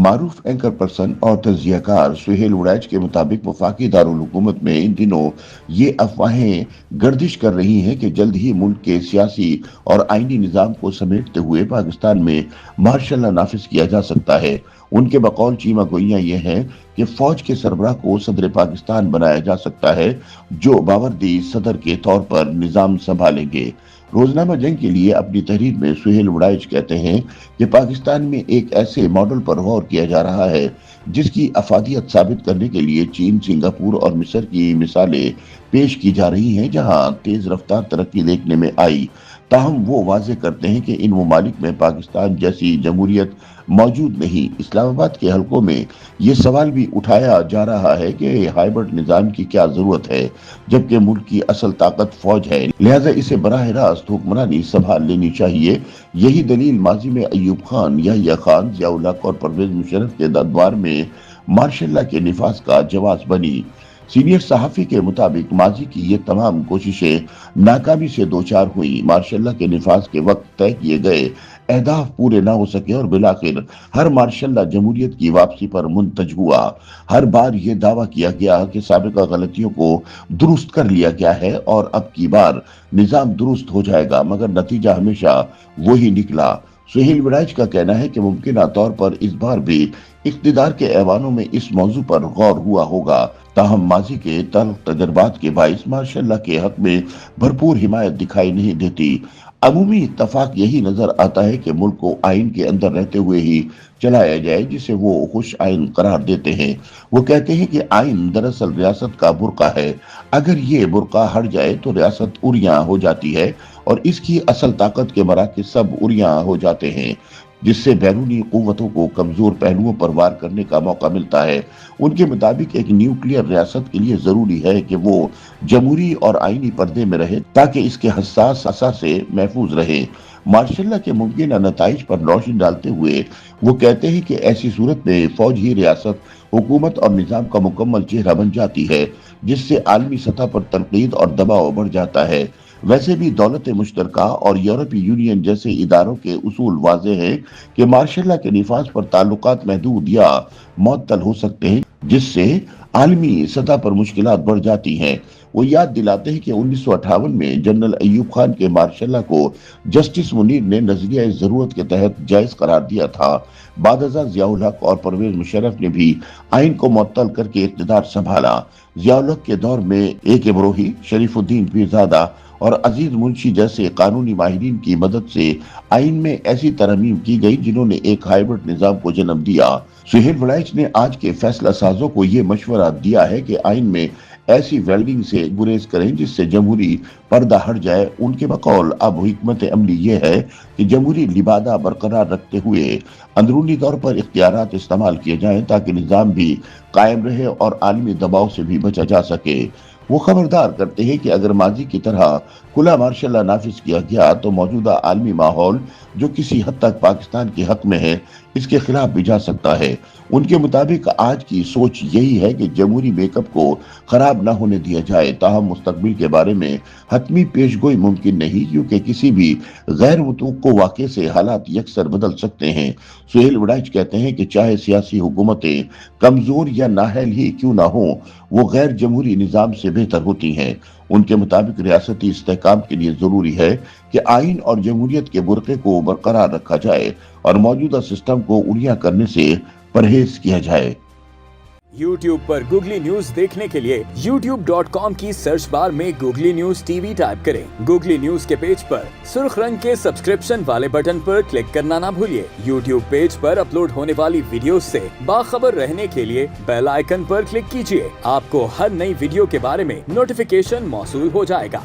मारूफ anchor person और तज्जियाकार सुहेल उड़ैच के मुताबिक वफाकी दारुल हुकूमत में इन दिनों ये अफवाहें गर्दिश कर रही हैं कि जल्द ही मुल्क के सियासी और आईनी निज़ाम को समेटते हुए पाकिस्तान में मार्शल लॉ नाफिज किया जा सकता है। उनके बकौल चीमा गोइयां ये हैं कि फौज के सरबराह को सदर पाकिस्तान बनाया जा सकता है, जो बावरदी सदर के तौर पर निज़ाम संभालेंगे। रोजनामा जंग के लिए अपनी तहरीर में सुहेल उड़ैच कहते हैं कि पाकिस्तान में एक ऐसे मॉडल पर गौर किया जा रहा है जिसकी अफादियत साबित करने के लिए चीन, सिंगापुर और मिस्र की मिसालें पेश की जा रही हैं, जहां तेज रफ्तार तरक्की देखने में आई। ताहम वो वाजे करते हैं कि इन ममालिक में पाकिस्तान जैसी जमहूरियत मौजूद नहीं। इस्लामाबाद के हलकों में ये सवाल भी उठाया जा रहा है कि हाइब्रिड निज़ाम की क्या जरूरत है, जबकि मुल्क की असल ताकत फौज है, लिहाजा इसे बराह रास्त हुक्मरानी संभाल लेनी चाहिए। यही दलील माजी में अयूब खान, याहिया खान, जियाउल हक और परवेज मुशर्रफ के दरबार में मार्शल लॉ के निफाज का जवाब बनी। सीनियर सहाफी के मुताबिक माजी की ये तमाम कोशिशें नाकामी से दोचार हुई। मार्शल लॉ के निफाज के वक्त तय किए गए अहदाफ पूरे ना हो सके और बिलाखिर हर मार्शल लॉ जमहूरियत की वापसी पर मुंतज हुआ। हर बार ये दावा किया गया कि साबिका गलतियों को दुरुस्त कर लिया गया है और अब की बार निज़ाम दुरुस्त हो जाएगा, मगर नतीजा हमेशा वही निकला। सुहेल उड़ैच का कहना है कि मुमकिन तौर पर इस बार भी इख्तिदार के ऐवानों में इस मौजू पर गौर हुआ होगा। ताहम माजी के तल्ख तजर्बात के बाइस मार्शल लॉ के हक में भरपूर हिमायत दिखाई नहीं देती। अमूमी इत्तफाक यही नजर आता है कि मुल्क को आइन के अंदर रहते हुए ही चलाया जाए, जिसे वो खुश आइन करार देते हैं। वो कहते हैं कि आइन दरअसल रियासत का बुर्का है, अगर ये बुर्का हट जाए तो रियासत उरियां हो जाती है और इसकी असल ताकत के मराकज़ सब उरियां हो जाते हैं, जिससे बैरूनी कुव्वतों को कमजोर पहलुओं पर वार करने का मौका मिलता है। उनके मुताबिक एक न्यूक्लियर रियासत के लिए जरूरी है कि वो जमहूरी और आईनी पर्दे में रहे ताकि इसके हसास असर से महफूज रहे। मार्शल लॉ के मुमकिन नताइज पर रोशनी डालते हुए वो कहते हैं कि ऐसी सूरत में फौज ही रियासत, हुकूमत और निज़ाम का मुकम्मल चेहरा बन जाती है, जिससे आलमी सतह पर तनकीद और दबाव बढ़ जाता है। वैसे भी दौलत मुश्तरका और यूरोपीय यूनियन जैसे इदारों के उसूल वाज़े हैं कि मार्शल लॉ के निफाज पर ताल्लुकात महदूद या मुअत्तल हो सकते हैं, जिससे आलमी सतह पर मुश्किलात बढ़ जाती हैं। वो याद दिलाते हैं कि 1958 में जनरल अयूब खान के मार्शल लॉ को जस्टिस मुनीर ने नजरिया जरूरत के तहत जायज करार दिया था। बादअज़ा जियाउल हक और परवेज मुशर्रफ ने भी आइन को मुअत्तल करके इक़्तिदार संभाला। जियाउल हक के दौर में ए.के. बरोही, शरीफुद्दीन पीरज़ादा और अजीज मुंशी जैसे कानूनी माहिरीन की मदद से आइन में ऐसी तरमीम की गई जिन्होंने एक हाइब्रिड निज़ाम को जन्म दिया। सुहेल उड़ैच ने आज के फैसला साजों को ये मशवरा दिया है कि आइन में ऐसी वेल्डिंग से गुरेज करें जिससे जमहूरी पर्दा हट जाए। उनके बकौल अब हिकमत अमली ये है कि जमहूरी लिबादा बरकरार रखते हुए अंदरूनी तौर पर इख्तियारात इस्तेमाल किए जाएं ताकि निज़ाम भी कायम रहे और आलमी दबाव से भी बचा जा सके। वो खबरदार करते हैं कि अगर माजी की तरह खुला मार्शल लॉ नाफिज किया गया तो मौजूदा आलमी माहौल, जो किसी हद तक पाकिस्तान के हक में है, इसके खिलाफ भी जा सकता है। उनके मुताबिक आज की सोच यही है कि जमहूरी मेकअप को खराब न होने दिया जाए। ताहम मुस्तकबिल के बारे में हतमी पेशगोई मुमकिन नहीं, क्योंकि किसी भी गैर मुतवक्को वाक़े से हालात यकसर बदल सकते हैं। सुहेल उड़ैच कहते हैं कि चाहे सियासी हुकूमतें कमजोर या नाअहल ही क्यों ना हो, वो गैर जमहूरी निज़ाम से बेहतर होती हैं। उनके मुताबिक रियासती इस्तेहकाम के लिए जरूरी है कि आइन और जमहूरियत के बुर्के को बरकरार रखा जाए और मौजूदा सिस्टम को उड़िया करने से परहेज किया जाए। YouTube पर गूगली न्यूज देखने के लिए youtube.com की सर्च बार में गूगली न्यूज टीवी टाइप करें। गूगली न्यूज के पेज पर सुर्ख रंग के सब्सक्रिप्शन वाले बटन पर क्लिक करना ना भूलिए। YouTube पेज पर अपलोड होने वाली वीडियो से बाखबर रहने के लिए बेल आइकन पर क्लिक कीजिए। आपको हर नई वीडियो के बारे में नोटिफिकेशन मौसूल हो जाएगा।